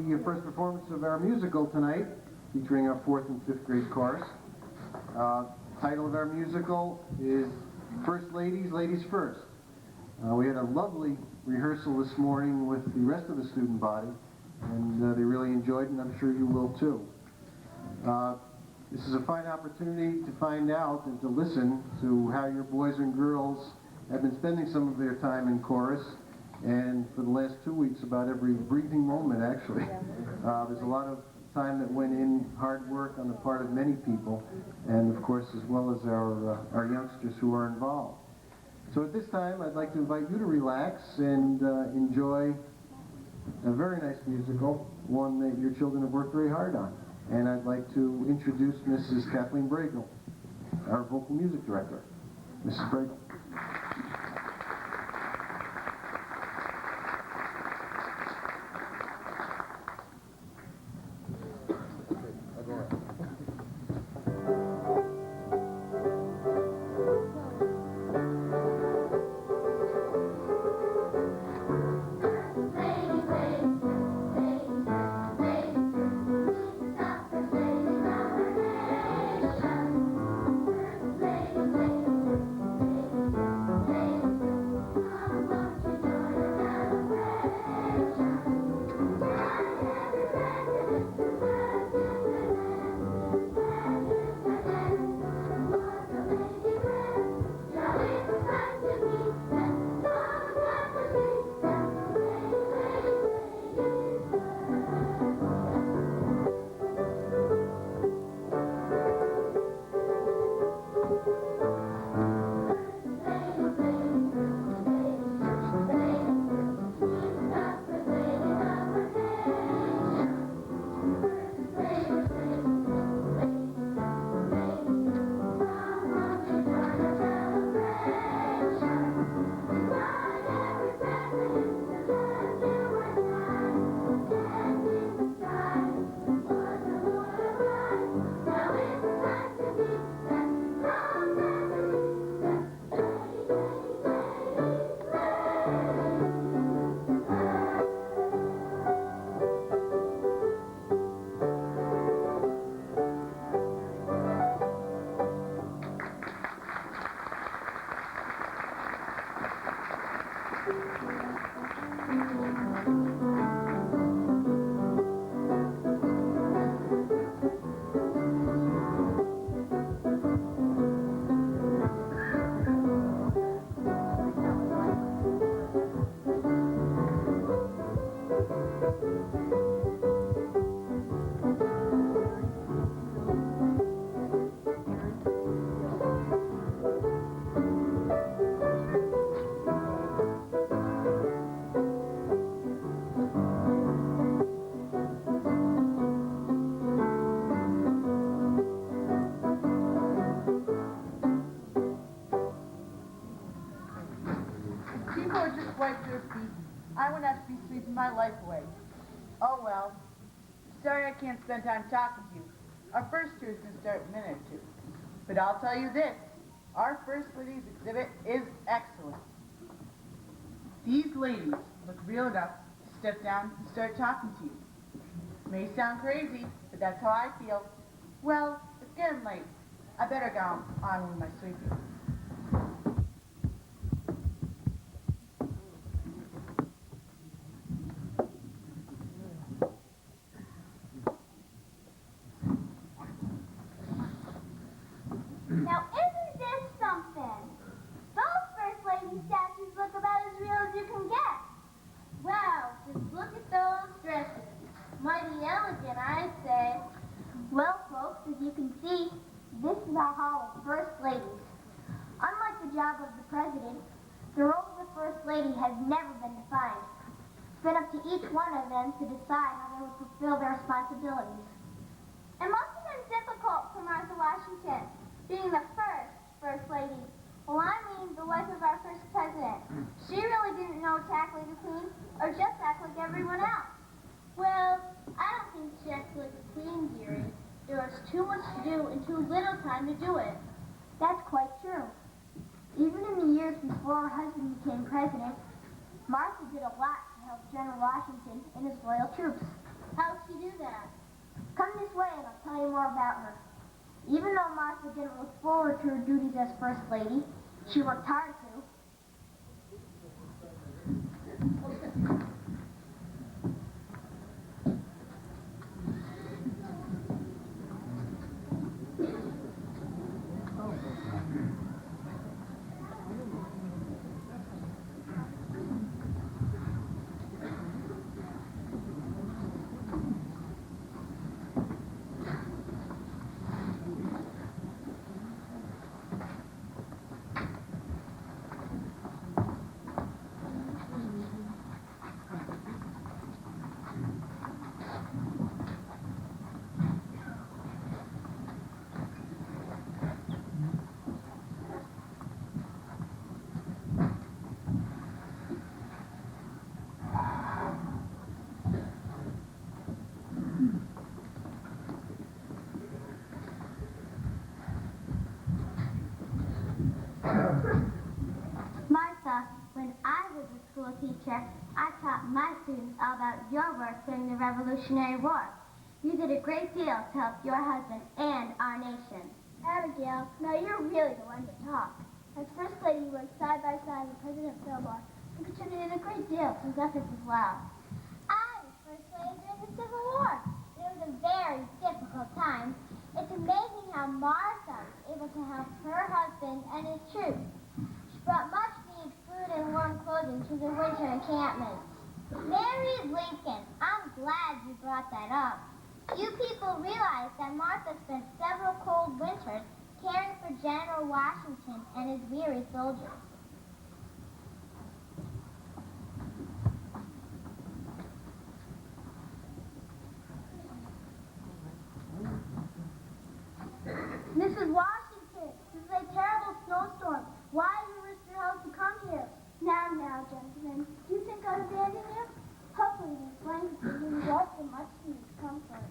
the first performance of our musical tonight, featuring our 4th and 5th grade chorus. Title of our musical is First Ladies, Ladies First. We had a lovely rehearsal this morning with the rest of the student body, and they really enjoyed it, and I'm sure you will too. This is a fine opportunity to find out and to listen to how your boys and girls have been spending some of their time in chorus, and for the last 2 weeks, about every breathing moment, actually. There's a lot of time that went in, hard work on the part of many people, and of course, as well as our youngsters who are involved. So at this time, I'd like to invite you to relax and enjoy a very nice musical, one that your children have worked very hard on. And I'd like to introduce Mrs. Kathleen Bragle, our vocal music director. Mrs. Bragle. I wouldn't have to be sleeping my life away. Oh well. Sorry I can't spend time talking to you. Our first tour is going to start in a minute or two. But I'll tell you this. Our First Ladies exhibit is excellent. These ladies look real enough to step down and start talking to you. May sound crazy, but that's how I feel. Well, it's getting late. I better go on with my sleeping. Now isn't this something? Those First Lady statues look about as real as you can get. Wow, just look at those dresses. Mighty elegant, I'd say. Well, folks, as you can see, this is our Hall of First Ladies. Unlike the job of the President, the role of the First Lady has never been defined. It's been up to each one of them to decide how they would fulfill their responsibilities. It must have been difficult for Martha Washington, being the First Lady. Well, I mean the wife of our first president. She really didn't know to act like a queen, or just act like everyone else. Well, I don't think she acted like a queen, dearie. There was too much to do and too little time to do it. That's quite true. Even in the years before her husband became president, Martha did a lot to help General Washington and his loyal troops. How'd she do that? Come this way and I'll tell you more about her. Even though Martha didn't look forward to her duties as First Lady, she worked hard to. Martha, when I was a school teacher, I taught my students all about your work during the Revolutionary War. You did a great deal to help your husband and our nation. Abigail, now you're really the one to talk. As First Lady, you worked side by side with President Fillmore and contributed a great deal to his efforts as well. I was First Lady during the Civil War. It was a very difficult time. It's amazing how Martha was able to help her husband and his troops. She brought much needed food and warm clothing to the winter encampments. Mary Lincoln, I'm glad you brought that up. You people realize that Martha spent several cold winters caring for General Washington and his weary soldiers. Mrs. Washington, this is a terrible snowstorm. Why did you risk your health to come here? Now, gentlemen, do you think I'd abandon you? Hopefully these blankets will give you all the much needed comfort.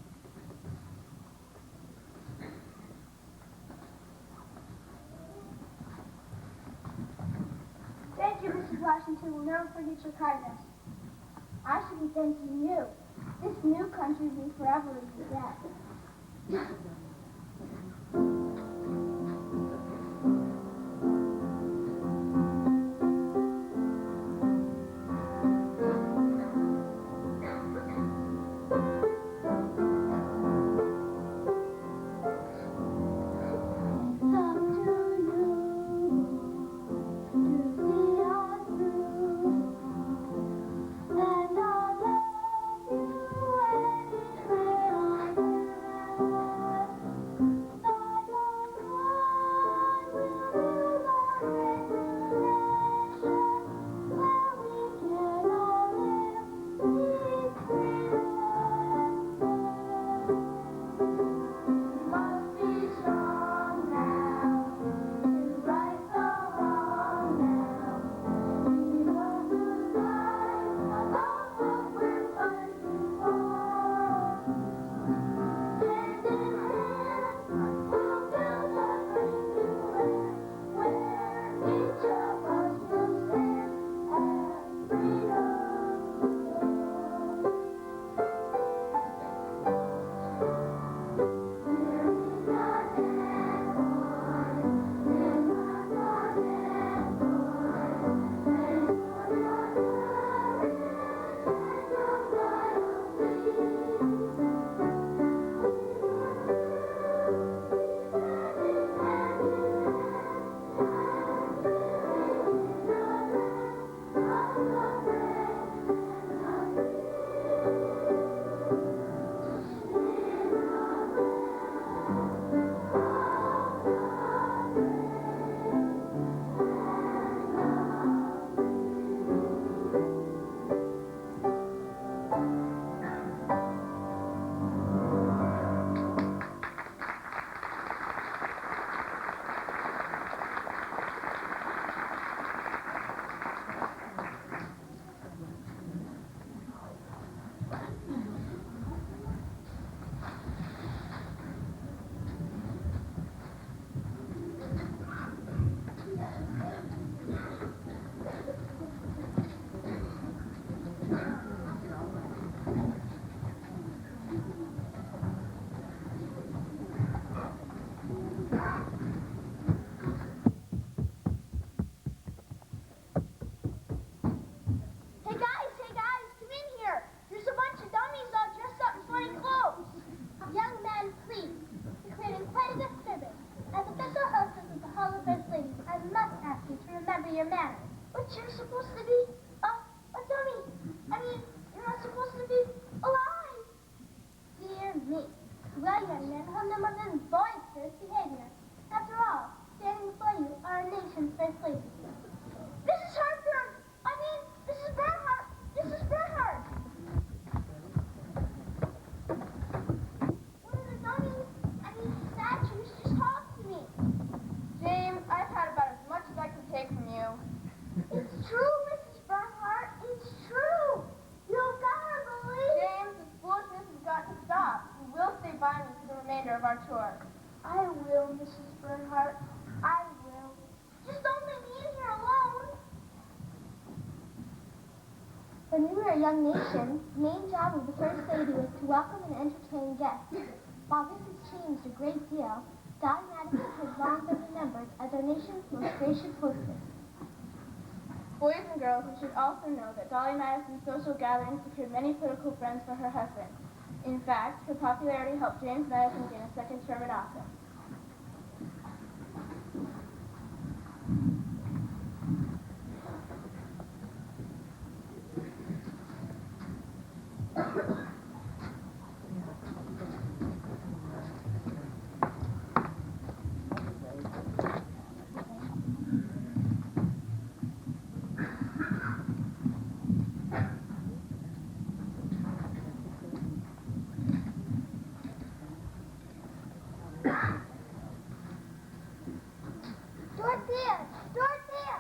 Thank you, Mrs. Washington. We'll never forget your kindness. I should be thanking you. This new country will be forever in debt. When we were a young nation, the main job of the First Lady was to welcome and entertain guests. While this has changed a great deal, Dolly Madison has long been remembered as our nation's most gracious hostess. Boys and girls, you should also know that Dolly Madison's social gatherings secured many political friends for her husband. In fact, her popularity helped James Madison gain a second term in office. Dorothea! Dorothea!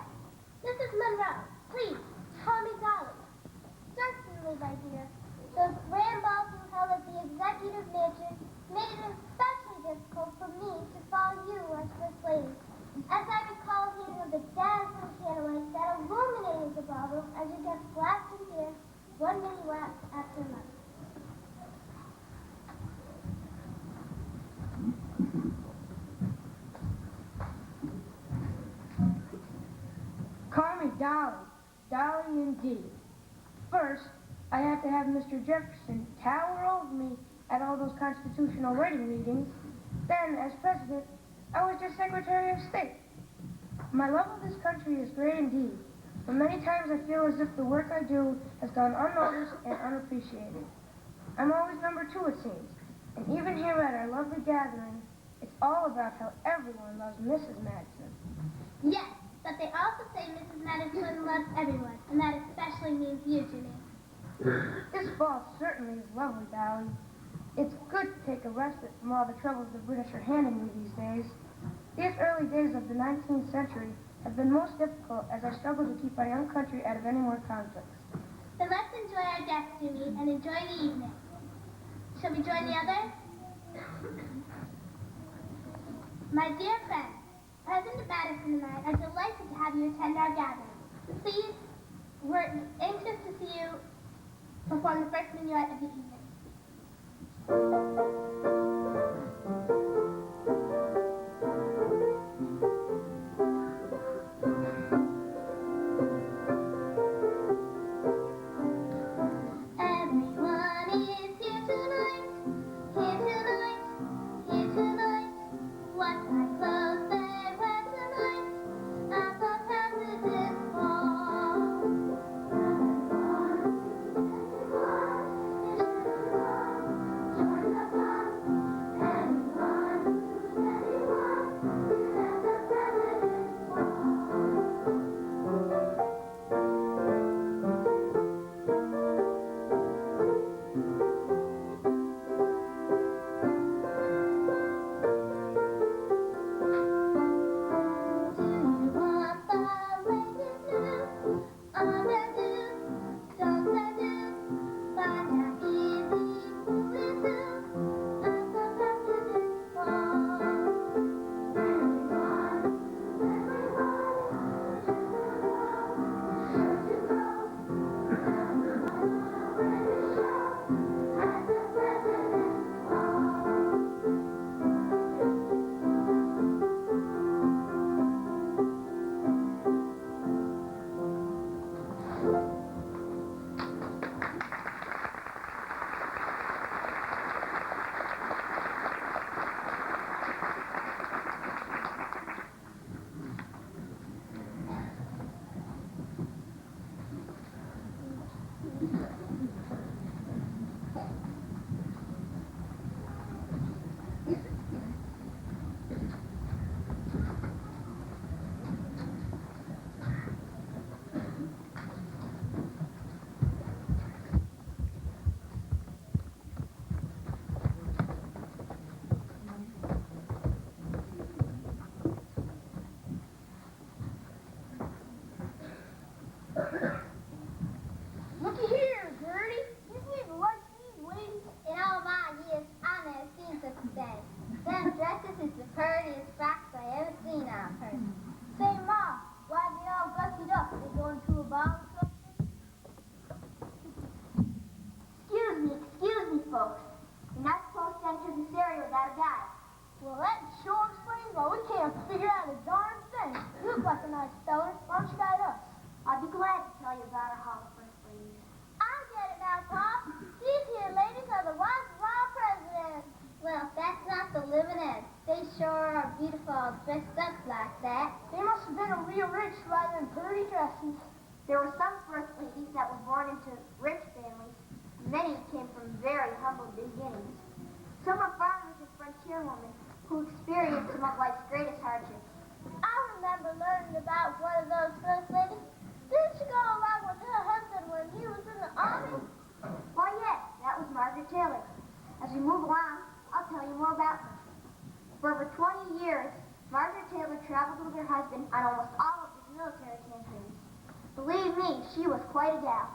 Mrs. Monroe, please, call me Dolly. Certainly, my dear. Those grand balls you held at the executive mansion made it especially difficult for me to follow you as First Lady. As I recall hearing of the dazzling candlelight that illuminated the ballroom as you kept blasting beer one mini wax after another. Call me Dolly. Dolly indeed. First, I had to have Mr. Jefferson tower over me at all those constitutional writing meetings. Then, as president, I was just Secretary of State. My love of this country is great indeed, but many times I feel as if the work I do has gone unnoticed and unappreciated. I'm always number two, it seems, and even here at our lovely gathering, it's all about how everyone loves Mrs. Madison. Yes, but they also say Mrs. Madison loves everyone, and that especially means you, Jimmy. This ball certainly is lovely, Dolly. It's good to take a respite from all the troubles the British are handing me these days. These early days of the 19th century have been most difficult as I struggle to keep our young country out of any more conflicts. Then let's enjoy our guests, Jimmy, and enjoy the evening. Shall we join the others? My dear friends, President Madison and I are delighted to have you attend our gathering. Please, we're anxious to see you perform the first minuet of the evening. Everyone is here tonight, here tonight, here tonight. What my clothes they wear tonight at the President's Ball. Do you want the latest news on the news? Don't they do? Find out easy movie too at the President's Ball. Looky here, Gertie. chairwoman who experienced some of life's greatest hardships. I remember learning about one of those first ladies. Didn't she go along with her husband when he was in the army? Why, yes, that was Margaret Taylor. As we move along, I'll tell you more about her. For over 20 years, Margaret Taylor traveled with her husband on almost all of his military campaigns. Believe me, she was quite a gal.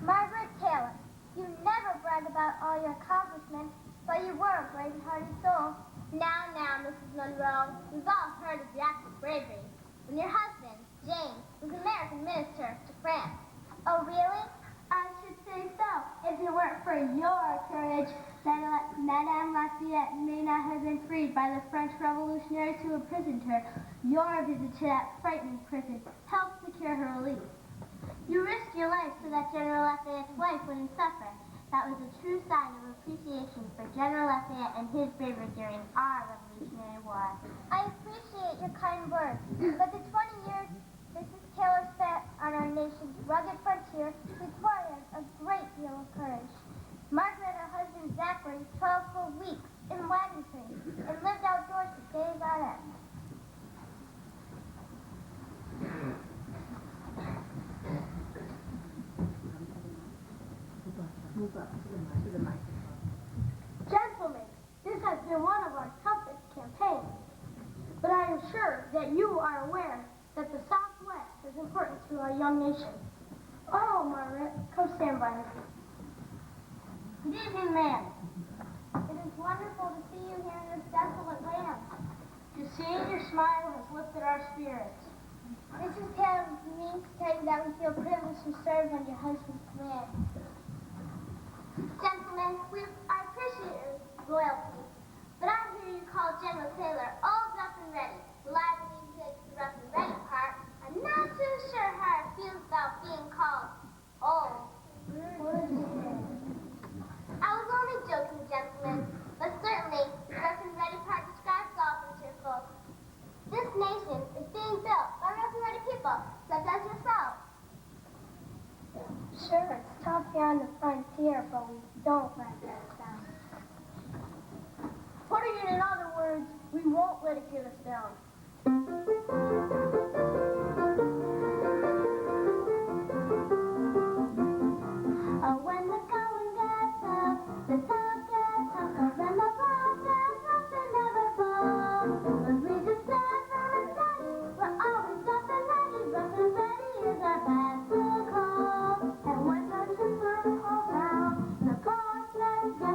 Margaret Taylor, you never brag about all your accomplishments, but you were a brave and hearty soul. Now, Mrs. Monroe, we've all heard of your acts of bravery when your husband, James, was American minister to France. Oh, really? I should say so. If it weren't for your courage, Madame Lafayette may not have been freed by the French revolutionaries who imprisoned her. Your visit to that frightening prison helped secure her release. You risked your life so that General Lafayette's wife wouldn't suffer. That was a true sign of appreciation for General Lafayette and his bravery during our Revolutionary War. I appreciate your kind words, but the 20 years Mrs. Taylor spent on our nation's rugged frontier required a great deal of courage. Margaret and her husband Zachary 12 full weeks in wagon trains and lived outdoors for days on end. Gentlemen, this has been one of our toughest campaigns. But I am sure that you are aware that the Southwest is important to our young nation. Oh, Margaret, come stand by me. Good evening, ma'am. It is wonderful to see you here in this desolate land. Just seeing your smile has lifted our spirits. Mrs. Taylor means to tell you that we feel privileged to serve under your husband's command. Gentlemen, I appreciate your loyalty, but I hear you call General Taylor old, rough, and ready. Well, I believe he takes the rough and ready part. I'm not too sure how it feels about being called old. I was only joking, gentlemen, but certainly the rough and ready part describes Dolphinshire folks. This nation is being built by rough and ready people, such as yourself. Sure, it's tough here on the frontier, but we don't let that down. Putting it in other words, we won't let it get us down. When the going gets tough, the tough gets tougher, and the rough gets rough and never fall. But we just stand firm and steady, we're always rough and ready. Rough and ready is our battle call. And when the troops are all down, the chorus let's go.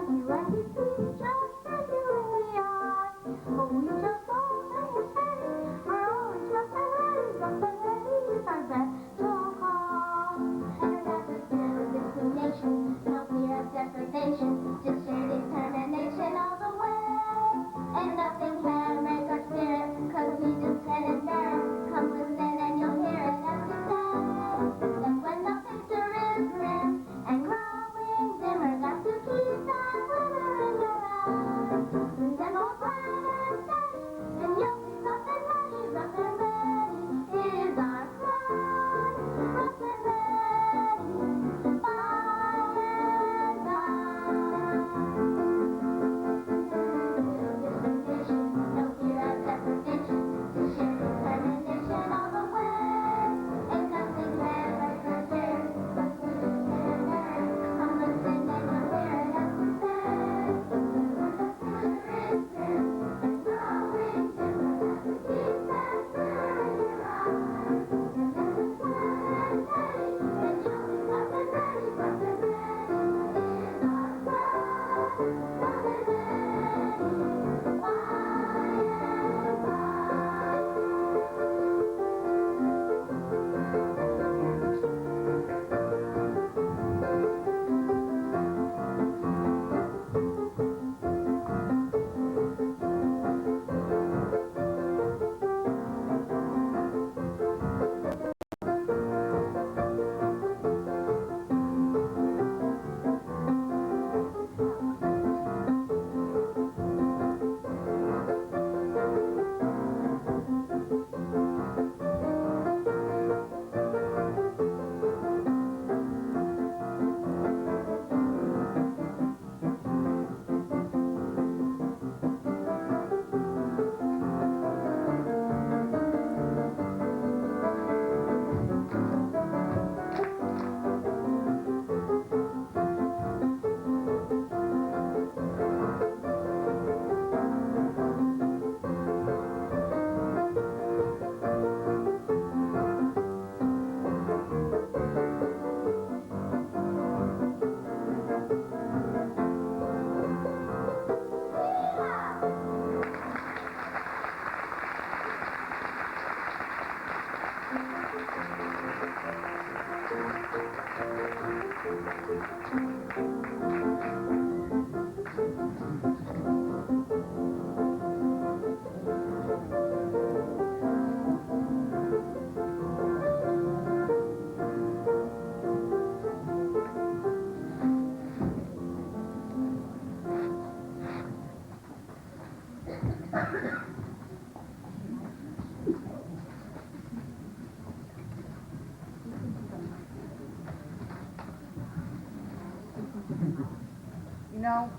You know,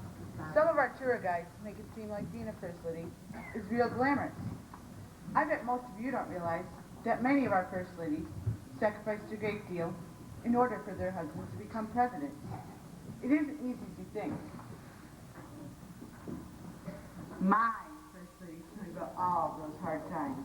some of our tour guides make it seem like being a First Lady is real glamorous. I bet most of you don't realize that many of our First Ladies sacrificed a great deal in order for their husbands to become president. It isn't easy as you think. My First Lady told about all those hard times.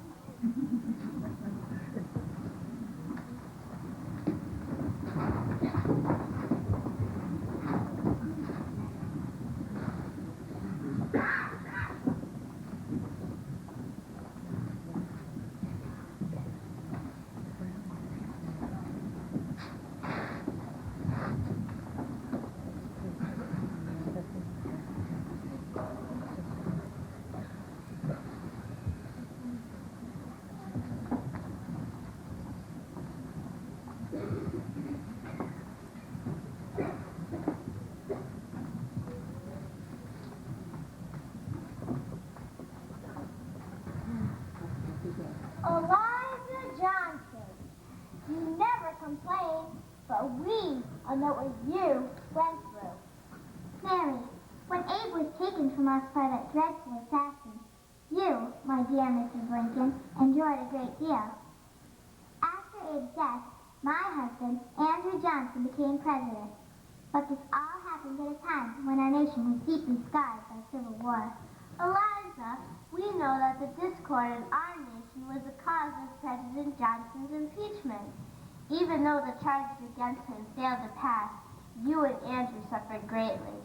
Eliza Johnson, you never complain, but we all know what you went through. Mary, when Abe was taken from us by that dreadful assassin, you, my dear Mrs. Lincoln, enjoyed a great deal. After Abe's death, my husband, Andrew Johnson, became president. But this all happened at a time when our nation was deeply scarred by civil war. Eliza, we know that the discord in our nation was the cause of President Johnson's impeachment. Even though the charges against him failed to pass, you and Andrew suffered greatly.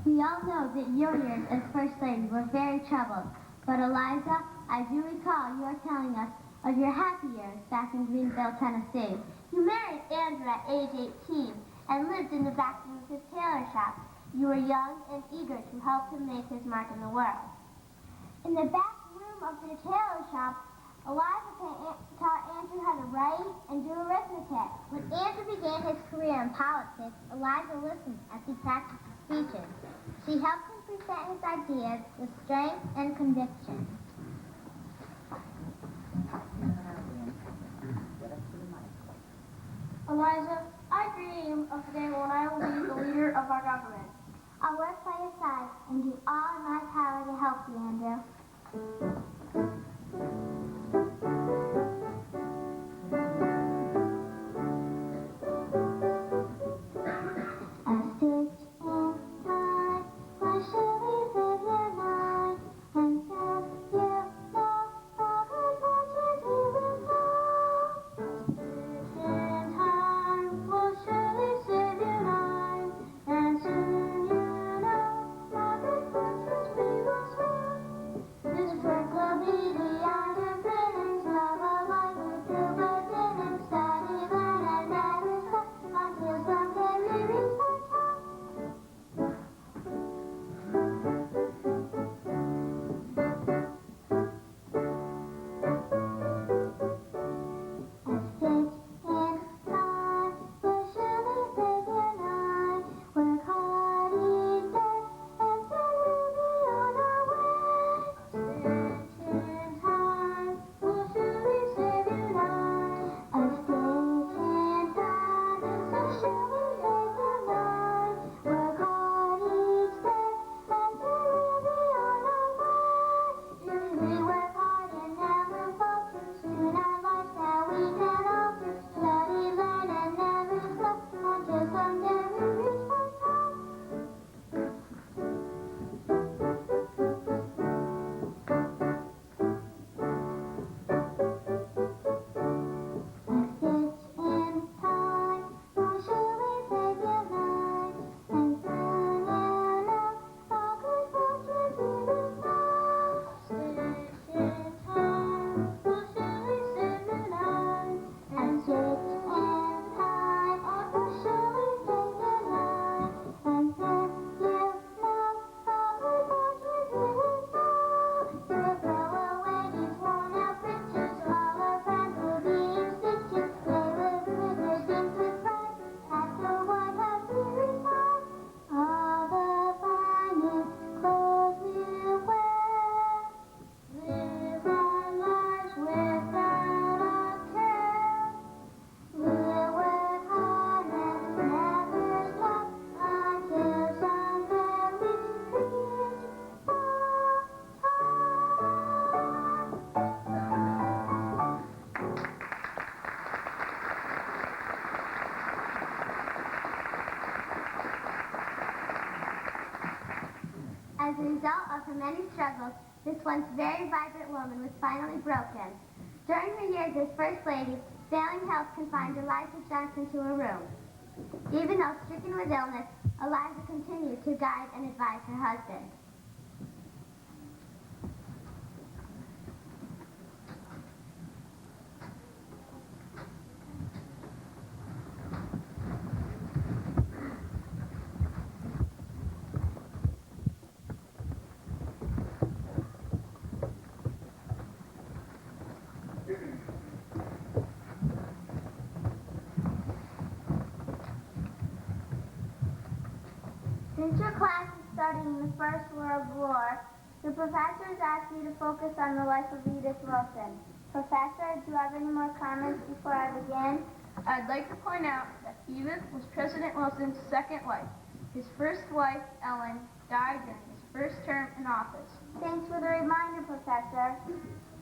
We all know that your years as First Lady were very troubled, but Eliza, I do recall your telling us of your happy years back in Greenville, Tennessee. You married Andrew at age 18 and lived in the back room of his tailor shop. You were young and eager to help him make his mark in the world. In the back room of the tailor shop, Eliza taught Andrew how to write and do arithmetic. When Andrew began his career in politics, Eliza listened as he practiced his speeches. She helped him present his ideas with strength and conviction. Eliza, I dream of the day when I will be the leader of our government. I'll work by your side and do all in my power to help you, Andrew. A stitch in time, why should we live your life? And so you know how much as we will know. Stitch in time will surely save your life, and soon you know how good fortunes we will swim. This work will be the honor As a result of her many struggles, this once very vibrant woman was finally broken. During her years as First Lady, failing health confined Eliza Johnson to a room. Even though stricken with illness, Eliza continued to guide and advise her husband. Since your class is studying the First World War, the professors asked me to focus on the life of Edith Wilson. Professor, do you have any more comments before I begin? I'd like to point out that Edith was President Wilson's second wife. His first wife, Ellen, died during his first term in office. Thanks for the reminder, Professor.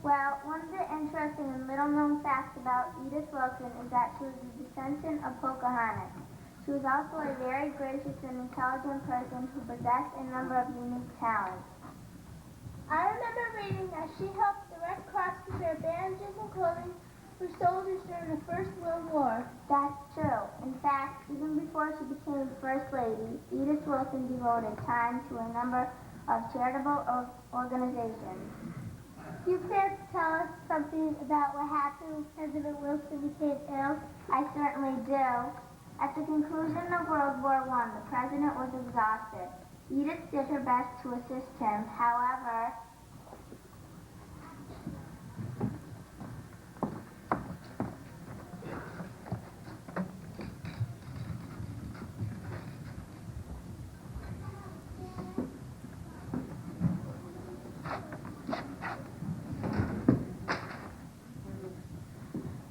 Well, one of the interesting and little-known facts about Edith Wilson is that she was a descendant of Pocahontas. She was also a very gracious and intelligent person who possessed a number of unique talents. I remember reading that she helped the Red Cross prepare bandages and clothing for soldiers during the First World War. That's true. In fact, even before she became First Lady, Edith Wilson devoted time to a number of charitable organizations. Do you care to tell us something about what happened when President Wilson became ill? I certainly do. At the conclusion of World War I, the president was exhausted. Edith did her best to assist him. However,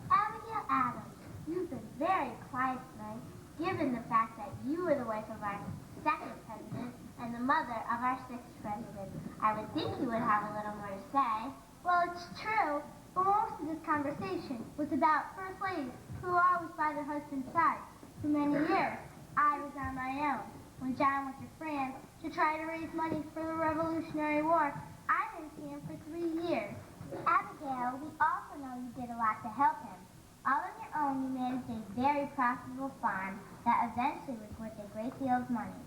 Abigail Adams, you've been very quiet tonight, given the fact that you were the wife of our second president and the mother of our sixth president. I would think you would have a little more to say. well, it's true, but most of this conversation was about First Ladies who were always by their husband's side. For many years, I was on my own. When John went to France to try to raise money for the Revolutionary War, I didn't see him for 3 years. Abigail, we also know you did a lot to help him. All on your own, you managed a very profitable farm that eventually was worth a great deal of money.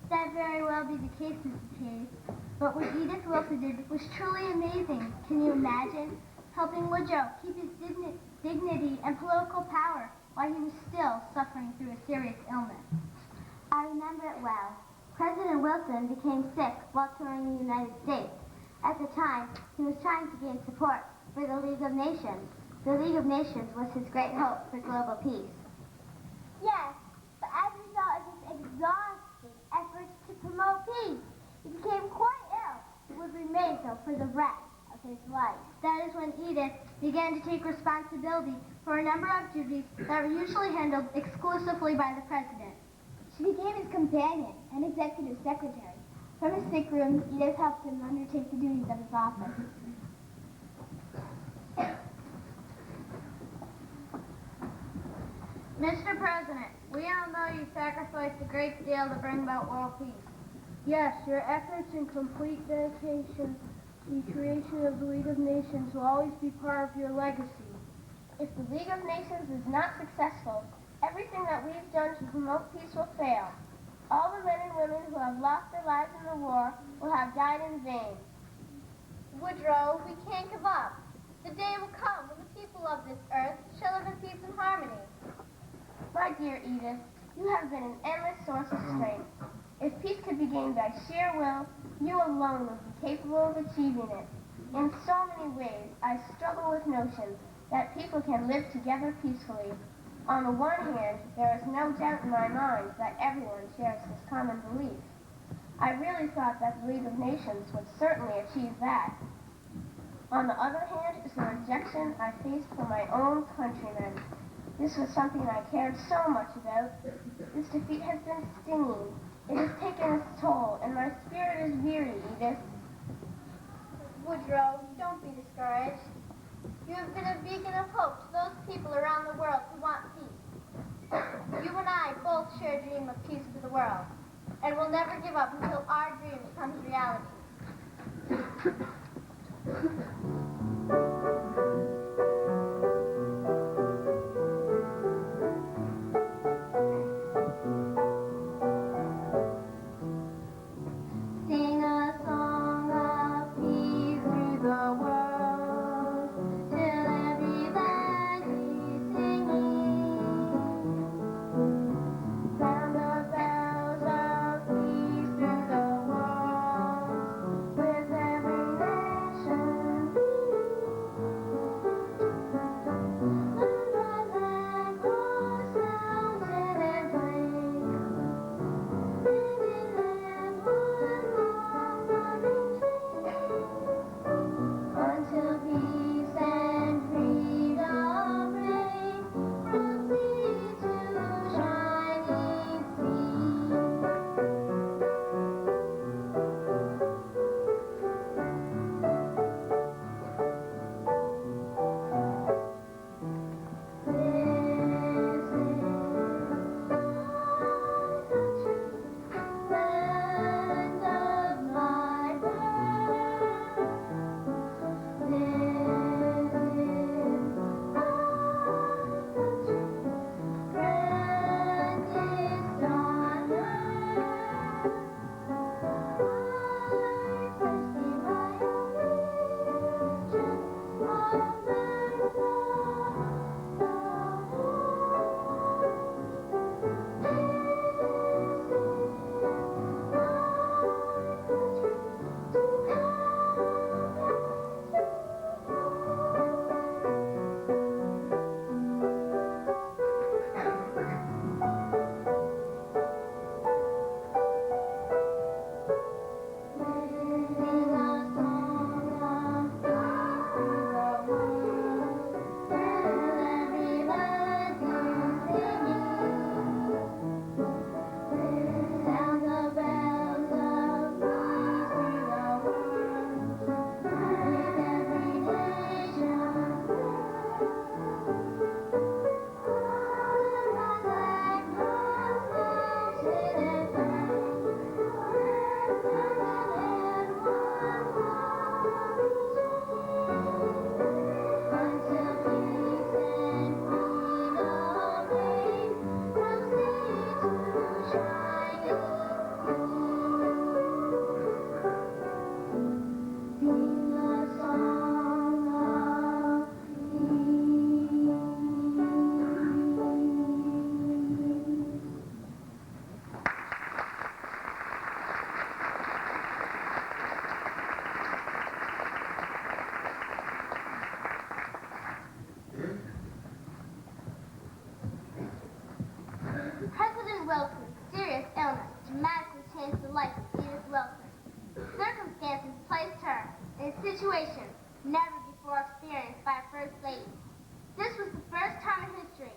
That very well be the case, Mr. Chase. But what Edith Wilson did was truly amazing. Can you imagine? Helping Woodrow keep his dignity and political power while he was still suffering through a serious illness. I remember it well. President Wilson became sick while touring the United States. At the time, he was trying to gain support for the League of Nations. The League of Nations was his great hope for global peace. Yes, but as a result of his exhausting efforts to promote peace, he became quite ill and would remain so for the rest of his life. That is when Edith began to take responsibility for a number of duties that were usually handled exclusively by the president. She became his companion and executive secretary. From his sick room, Edith helped him undertake the duties of his office. Mr. President, we all know you sacrificed a great deal to bring about world peace. Yes, your efforts and complete dedication to the creation of the League of Nations will always be part of your legacy. If the League of Nations is not successful, everything that we've done to promote peace will fail. All the men and women who have lost their lives in the war will have died in vain. Woodrow, we can't give up. The day will come when the people of this earth shall live in peace and harmony. My dear Edith, you have been an endless source of strength. If peace could be gained by sheer will, you alone would be capable of achieving it. In so many ways, I struggle with notions that people can live together peacefully. On the one hand, there is no doubt in my mind that everyone shares this common belief. I really thought that the League of Nations would certainly achieve that. On the other hand is the rejection I faced from my own countrymen. This was something I cared so much about. This defeat has been stinging. It has taken its toll, and my spirit is weary, Edith. Woodrow, don't be discouraged. You have been a beacon of hope to those people around the world who want peace. You and I both share a dream of peace for the world, and we'll never give give up until our dream becomes reality. Sing a song of peace through the world till everybody's singing. Sound the bells of peace through the world with every nation When my land grows mountain and plain, singing and one long loving train, until peace and freedom reign from sea to shining land of my birth. This is my country, grandest on earth. I first in my origin of America, the Sing a song of peace through the world till everybody's singing. Sound the bells of peace through the world with every nation. When my land grows mountain and plain, until peace and freedom reign from sea to shining sea. Sing a song of peace. President Wilson's serious illness dramatically changed the life of Edith Wilson. Circumstances placed her in a situation never before experienced by a First Lady. This was the first time in history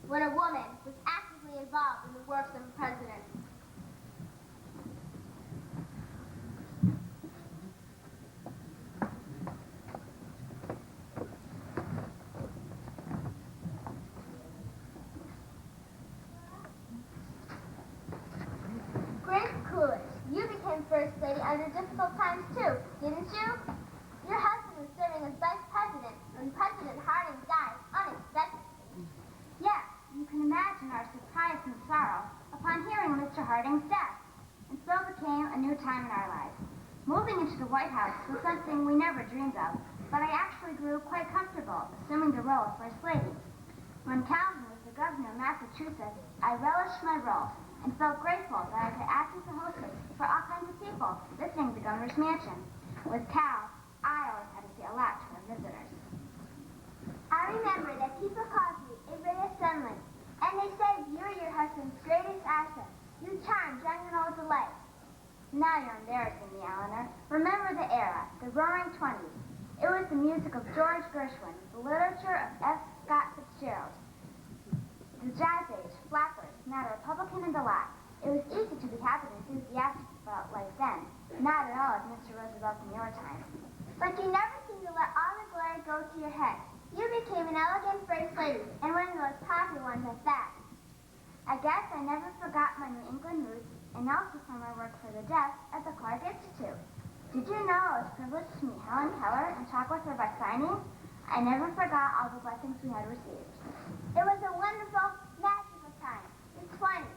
when a woman was actively involved in the works of a president. Grace Coolidge, you became First Lady under difficult times too, didn't you? Your husband was serving as Vice President when President Harding died unexpectedly. Yes, you can imagine our surprise and sorrow upon hearing Mr. Harding's death. And so became a new time in our lives. Moving into the White House was something we never dreamed of, but I actually grew quite comfortable assuming the role of First Lady. When Calvin was the governor of Massachusetts, I relished my role and felt grateful that I could act as a hostess for all kinds of people visiting the governor's mansion. With Cal, I always had to say a lot to our visitors. I remember that people called you a ray of sunlight, and they said you were your husband's greatest asset. You charmed young and old alike. Now you're embarrassing me, Eleanor. Remember the era, the Roaring Twenties. It was the music of George Gershwin, the literature of F. Scott Fitzgerald. The Jazz Age, flappers, not a Republican in the lot. It was easy to be happy and enthusiastic about life then. Not at all as Mr. Roosevelt in your time. But you never seemed to let all the glory go to your head. You became an elegant First Lady, and one of the most popular ones at that. I guess I never forgot my New England roots and also for my work for the deaf at the Clark Institute. Did you know I was privileged to meet Helen Keller and talk with her by signing? I never forgot all the blessings we had received. It was a wonderful, magical time. It's funny.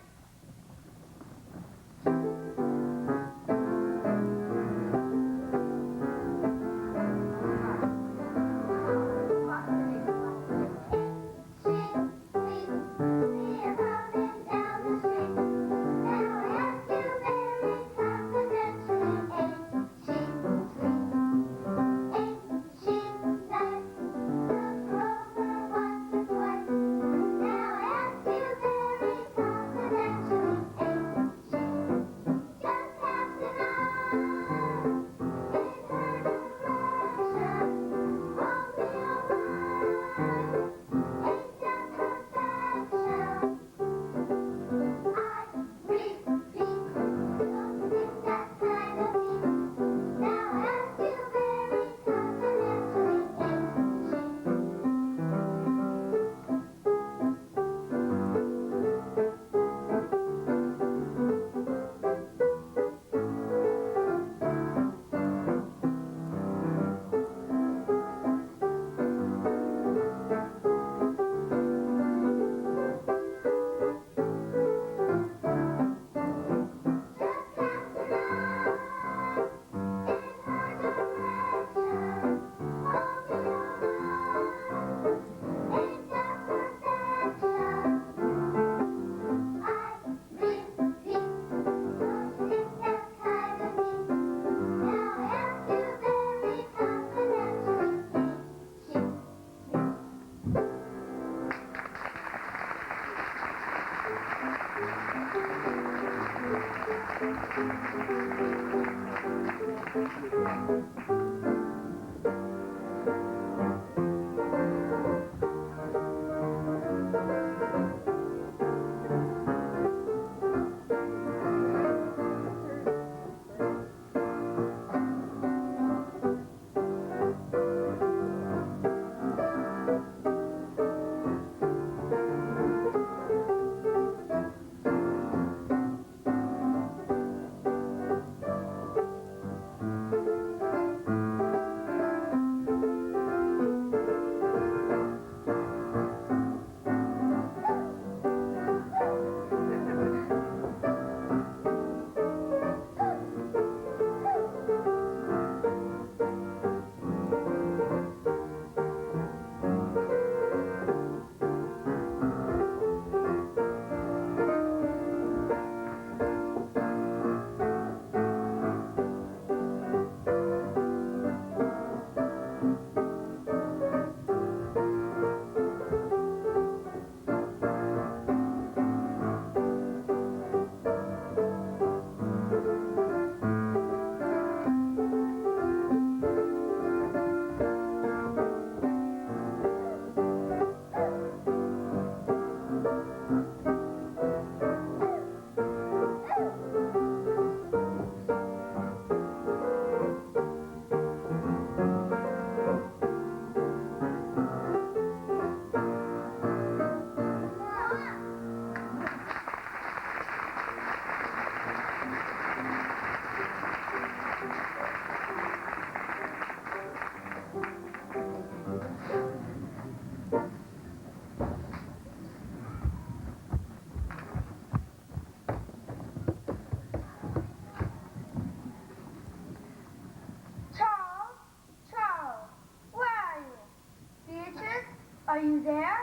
Are you there?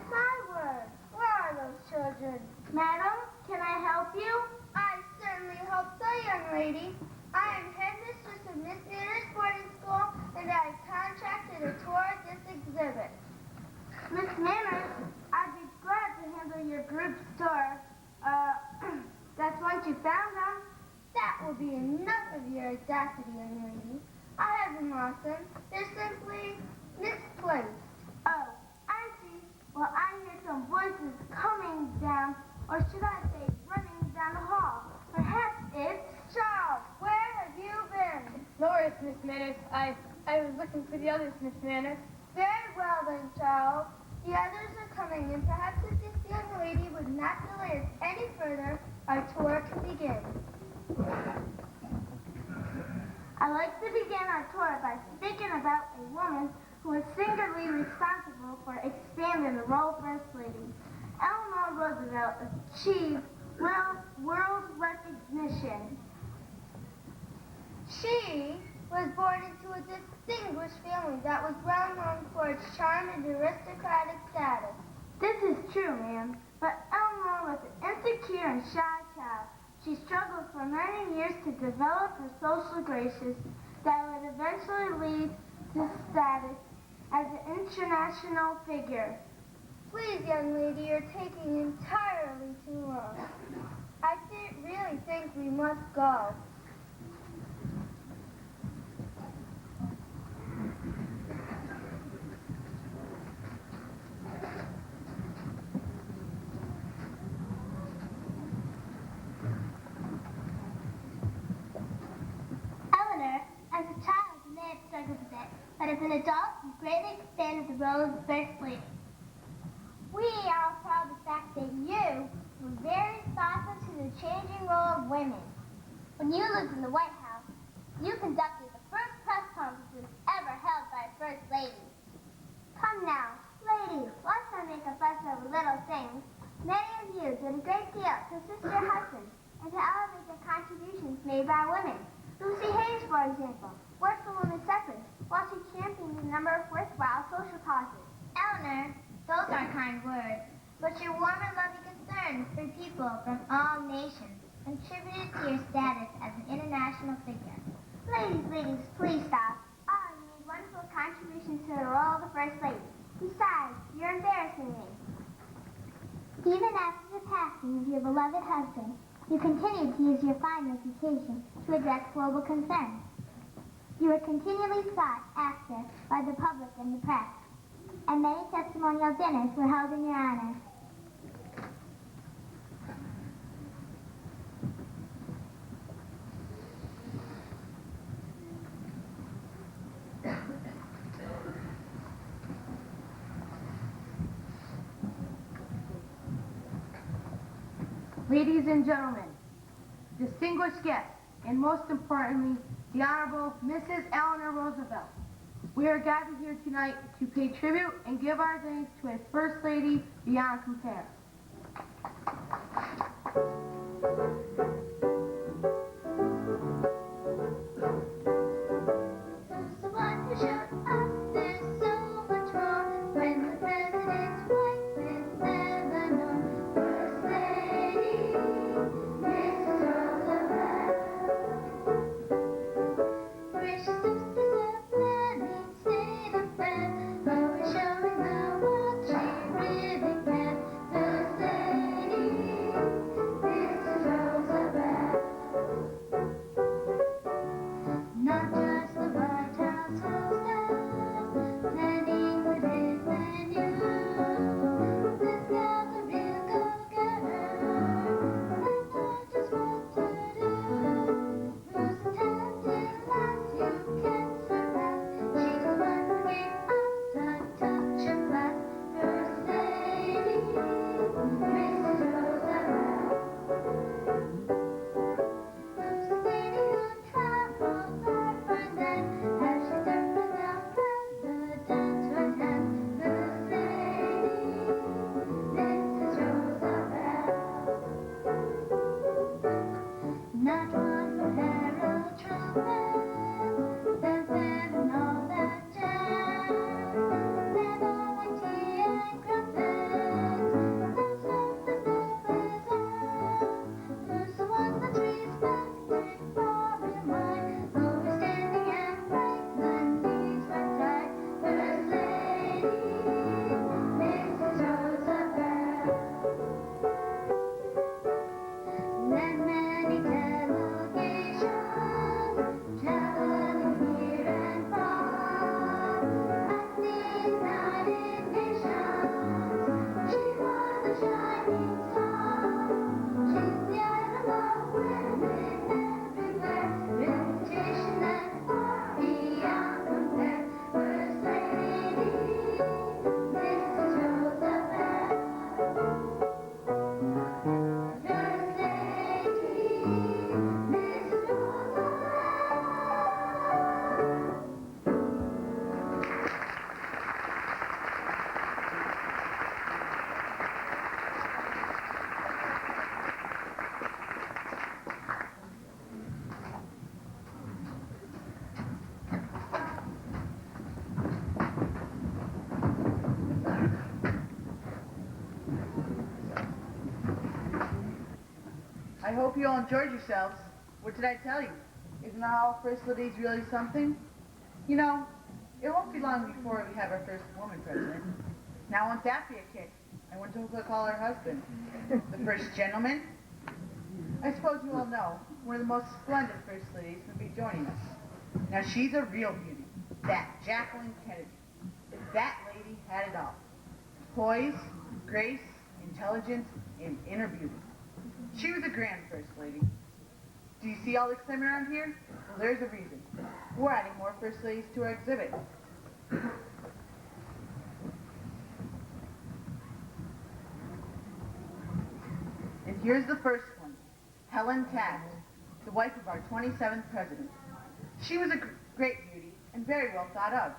My word, where are those children? Madam, can I help you? I certainly hope so, young lady. I am headmistress of Miss Manners Boarding School, and I have contracted a tour of this exhibit. Miss Manners, I'd be glad to handle your group's tour. That's once you found them. That will be enough of your audacity, young lady. I haven't lost them. They're simply misplaced. Oh, I see. Well, I hear some voices coming down, or should I say running down the hall. Perhaps it's Charles. Where have you been? Norris, Miss Manners. I was looking for the others, Miss Manners. Very well then, Charles. The others are coming, and perhaps if this young lady would not delay us any further, our tour can begin. I'd like to begin our tour by speaking about a woman who was singularly responsible for expanding the role of First Lady. Eleanor Roosevelt achieved world recognition. She was born into a distinguished family that was well known for its charm and aristocratic status. This is true, ma'am, but Eleanor was an insecure and shy child. She struggled for many years to develop her social graces that would eventually lead to status as an international figure. Please, young lady, you're taking entirely too long. I really think we must go. Eleanor, as a child, you may have struggled a bit, but as an adult, you greatly expanded the role of First Lady. We are proud of the fact that you were very responsive to the changing role of women. When you lived in the White House, you conducted the first press conferences ever held by a First Lady. Come now, ladies, let's not make a fuss over little things. Many of you did a great deal to assist your husbands and to elevate the contributions made by women. Lucy Hayes, for example, worked for women's suffrage while she championed a number of worthwhile social causes. Eleanor, those are kind words, but your warm and loving concern for people from all nations contributed to your status as an international figure. Ladies, please stop. All of you made wonderful contributions to the role of the First Lady. Besides, you're embarrassing me. Even after the passing of your beloved husband, you continued to use your fine reputation to address global concerns. You were continually sought after by the public and the press, and many testimonial dinners were held in your honor. Ladies and gentlemen, distinguished guests, and most importantly, the Honorable Mrs. Eleanor Roosevelt, we are gathered here tonight to pay tribute and give our thanks to a First Lady beyond compare. Who's the one who showed up? There's so much more. When the president's wife is Eleanor, First Lady, Mrs. Roosevelt. Gracious hostess of many state affairs, always showing the world she really cares. First Lady, Mrs. Roosevelt. Not just the White House hostess, planning the day's menu. This gal's a real go-getter, and knows just what to do. Who's a talented lass you can't surpass? She's the one who gave us a touch of class. First Lady, Mrs. Roosevelt. Who's the lady who traveled far from then as she served with the president's right hand? First Lady, Mrs. Roosevelt. Not one for herald trumpet, fanfare and all that jazz. Never like tea and crumpets, no surface, no pizzazz. Who's the one that's respected for real mind, always standing and bright, the knees went tight. First Lady, Mrs. Roosevelt. Led many delegations, I hope you all enjoyed yourselves. What did I tell you? Isn't all First Ladies really something? You know, it won't be long before we have our first woman president. Now won't that be a kick? I wonder who we'll call her husband. The first gentleman? I suppose you all know, one of the most splendid First Ladies will be joining us. Now she's a real beauty. That Jacqueline Kennedy. That lady had it all. Poise, grace, intelligence, and inner beauty. She was a grand First Lady. Do you see all the excitement around here? Well, there's a reason. We're adding more First Ladies to our exhibit. And here's the first one, Helen Taft, the wife of our 27th president. She was a great beauty and very well thought of.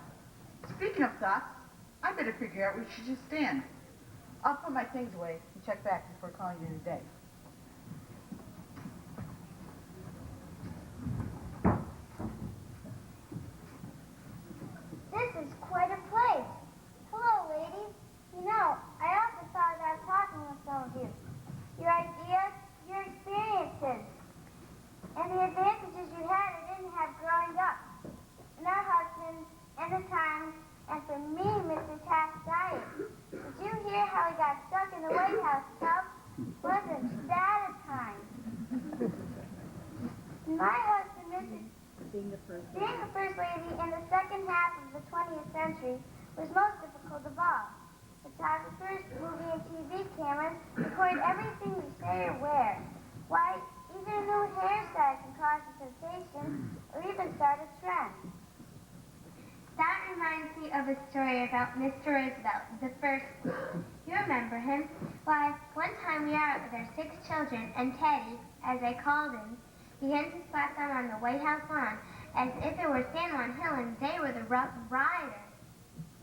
Speaking of thoughts, I better figure out where she should stand. I'll put my things away and check back before calling you today. This is quite a place. Hello, ladies. You know, I often thought about talking with some of you. Your ideas, your experiences, and the advantages you had or didn't have growing up. And our husbands, and the times, and for me, Mr. Taft's diet. Did you hear how he got stuck in the White House tub? Wasn't that a time? My husband, Mr. Being the first lady in the second half of the 20th century was most difficult of all. Photographers, movie and TV cameras record everything we say or wear. Why, even a new hairstyle can cause a sensation or even start a trend. That reminds me of a story about Mr. Roosevelt, the first. You remember him? Why, one time we were out with our 6 children, and Teddy, as I called him, began to slap them on the White House lawn as if it were San Juan Hill and they were the Rough Riders.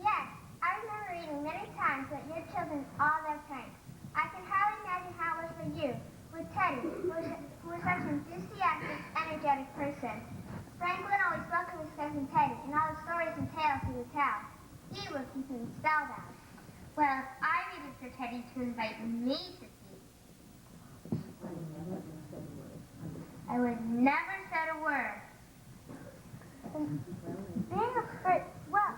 Yes, I remember reading many times that your children all their pranks. I can hardly imagine how it was for you, with Teddy, who was such an enthusiastic, energetic person. Franklin always welcomed his cousin Teddy and all the stories and tales he would tell. He would keep him spellbound. Well, I waited for Teddy to invite me to speak. I would never said a word. Being a first, well,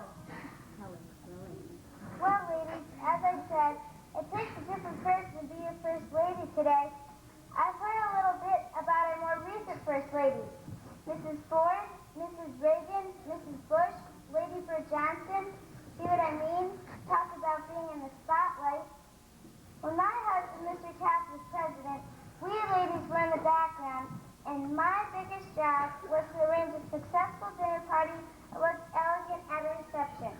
ladies, as I said, it takes a different person to be your first lady today. I've heard a little bit about our more recent first ladies. Mrs. Ford, Mrs. Reagan, Mrs. Bush, Lady Bird Johnson. See what I mean? Talk about being in the spotlight. When my husband, Mr. Taft, was president, we ladies were in the background, and my biggest job was to arrange a successful dinner party that looked elegant at a reception.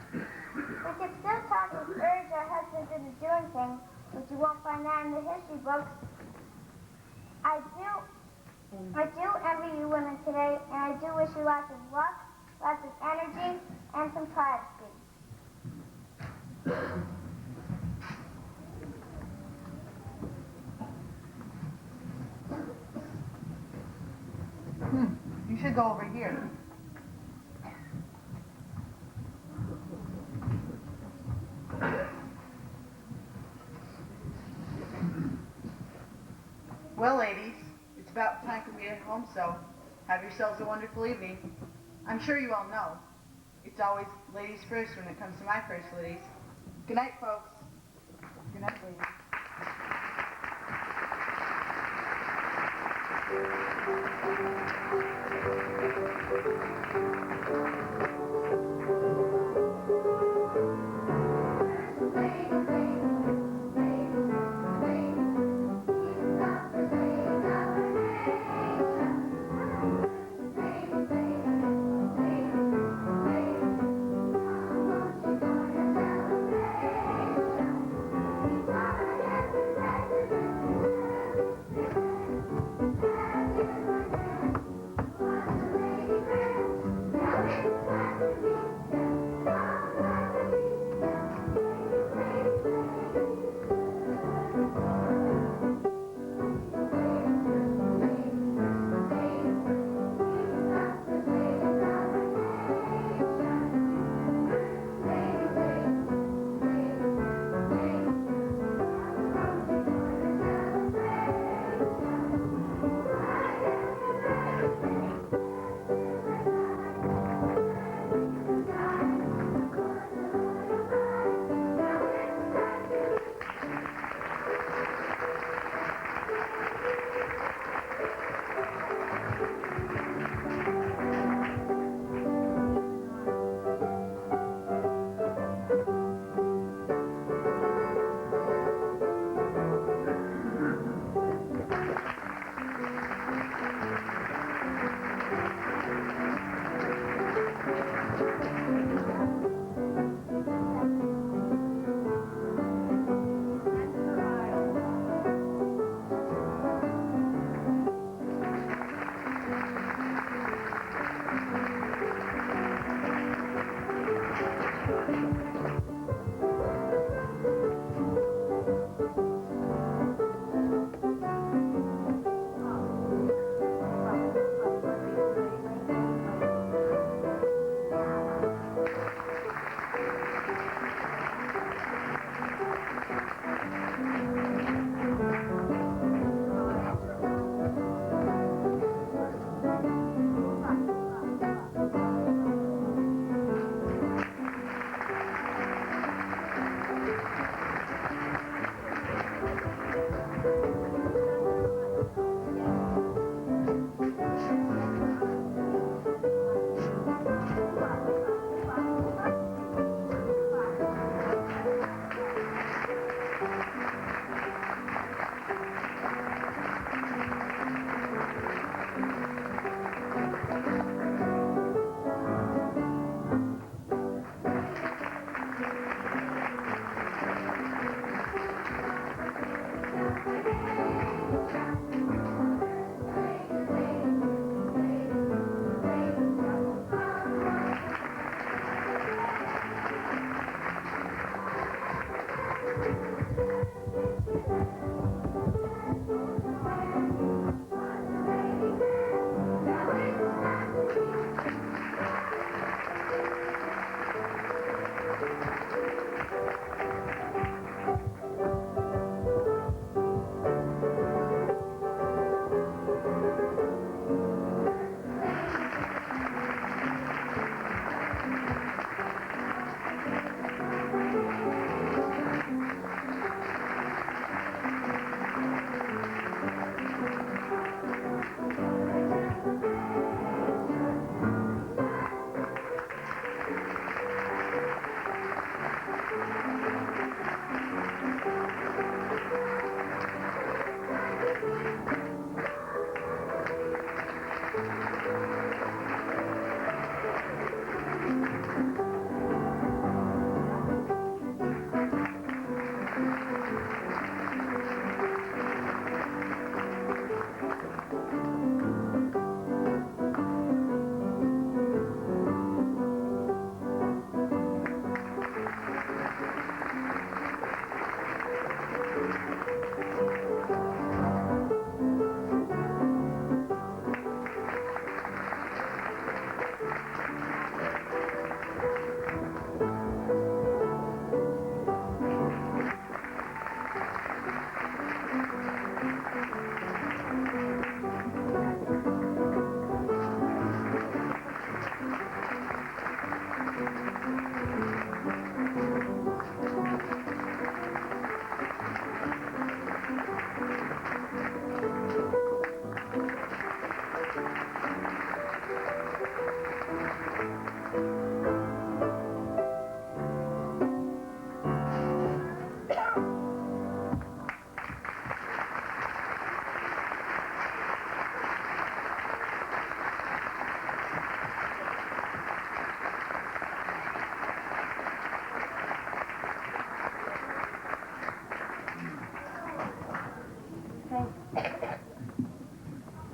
We could still talk and urge our husbands into doing things, but you won't find that in the history books. I do envy you women today, and I do wish you lots of luck, lots of energy, and some privacy. You should go over here. Well, ladies, it's about time for me to head home, so have yourselves a wonderful evening. I'm sure you all know, it's always ladies first when it comes to my first ladies. Good night, folks. Good night, ladies.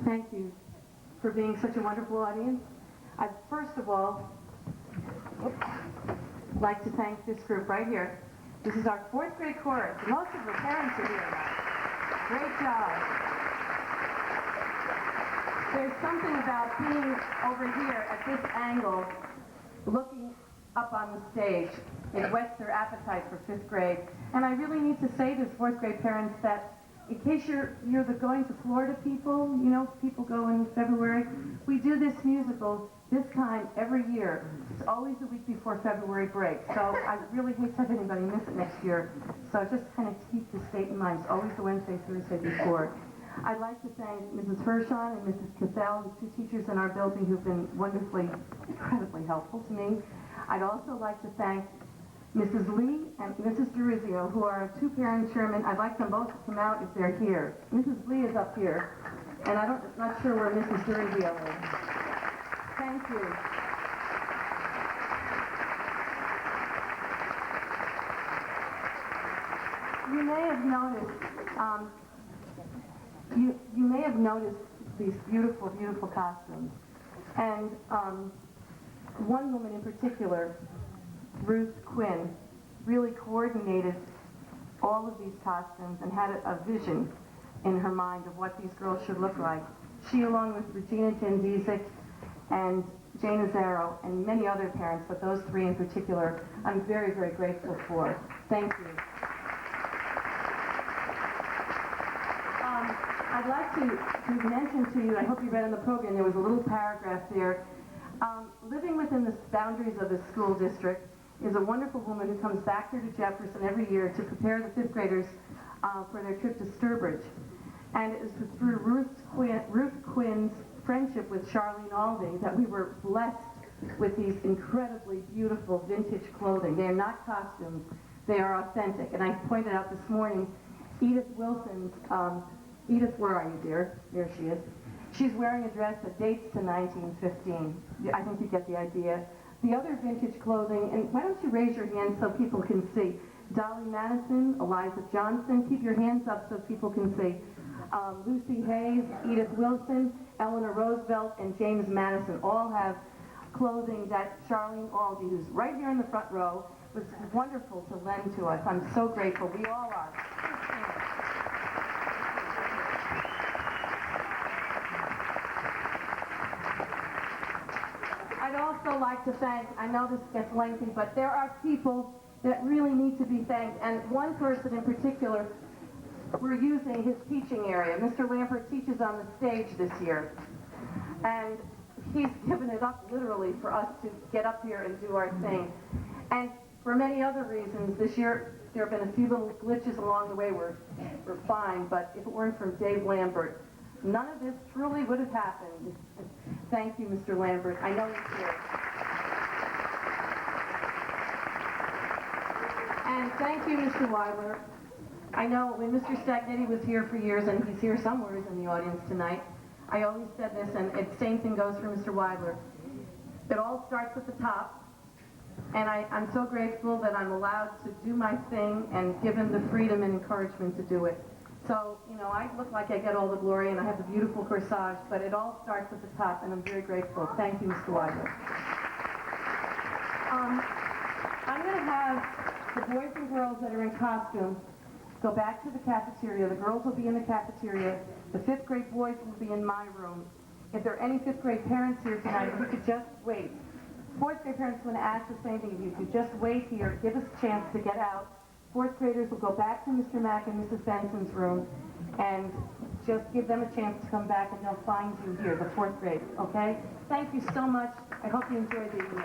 Thank you for being such a wonderful audience. I'd first of all like to thank this group right here. This is our 4th grade chorus. Most of the parents are here now. Great job. There's something about being over here at this angle, looking up on the stage. It whets their appetite for 5th grade. And I really need to say to 4th grade parents that in case you're the going to Florida people, you know, people go in February, we do this musical this time every year. It's always the week before February break. So I really hate to have anybody miss it next year. So just kind of keep this date in mind. It's always the Wednesday, Thursday before. I'd like to thank Mrs. Hershon and Mrs. Cathell, the 2 teachers in our building who've been wonderfully, incredibly helpful to me. I'd also like to thank Mrs. Lee and Mrs. Durizio, who are 2 parent chairmen. I'd like them both to come out if they're here. Mrs. Lee is up here, and I'm not sure where Mrs. Durizio is. Thank you. You may have noticed these beautiful, beautiful costumes. And one woman in particular, Ruth Quinn, really coordinated all of these costumes and had a vision in her mind of what these girls should look like. She, along with Regina Tendzizik and Jane Azzaro and many other parents, but those 3 in particular, I'm very, very grateful for. Thank you. I'd like to mention to you, I hope you read in the program, there was a little paragraph there. Living within the boundaries of the school district is a wonderful woman who comes back here to Jefferson every year to prepare the 5th graders for their trip to Sturbridge. And it was through Ruth Quinn's friendship with Charlene Aldi that we were blessed with these incredibly beautiful vintage clothing. They are not costumes, they are authentic. And I pointed out this morning, Edith Wilson's, Edith, where are you, dear? There she is. She's wearing a dress that dates to 1915. I think you get the idea. The other vintage clothing, and why don't you raise your hand so people can see? Dolly Madison, Eliza Johnson, keep your hands up so people can see. Lucy Hayes, Edith Wilson, Eleanor Roosevelt, and James Madison all have clothing that Charlene Aldi, who's right here in the front row, was wonderful to lend to us. I'm so grateful. We all are. I'd also like to thank, I know this gets lengthy, but there are people that really need to be thanked, and one person in particular, we're using his teaching area. Mr. Lampert teaches on the stage this year, and he's given it up literally for us to get up here and do our thing. And for many other reasons, this year there have been a few little glitches along the way. We're fine, but if it weren't for Dave Lambert, none of this truly would have happened. Thank you, Mr. Lambert. I know he's here. And thank you, Mr. Weiler. I know when Mr. Stagnetti was here for years, and he's here somewhere in the audience tonight, I always said this, and the same thing goes for Mr. Weiler. It all starts at the top, and I'm so grateful that I'm allowed to do my thing and given the freedom and encouragement to do it. So, you know, I look like I get all the glory and I have the beautiful corsage, but it all starts at the top, and I'm very grateful. Thank you, Mr. Weiler. I'm going to have the boys and girls that are in costume go back to the cafeteria. The girls will be in the cafeteria. The 5th grade boys will be in my room. If there are any 5th grade parents here tonight, if you could just wait. 4th grade parents want to ask the same thing. If you could just wait here, give us a chance to get out. 4th graders will go back to Mr. Mack and Mrs. Benson's room and just give them a chance to come back, and they'll find you here, the 4th grade, okay? Thank you so much. I hope you enjoyed the evening.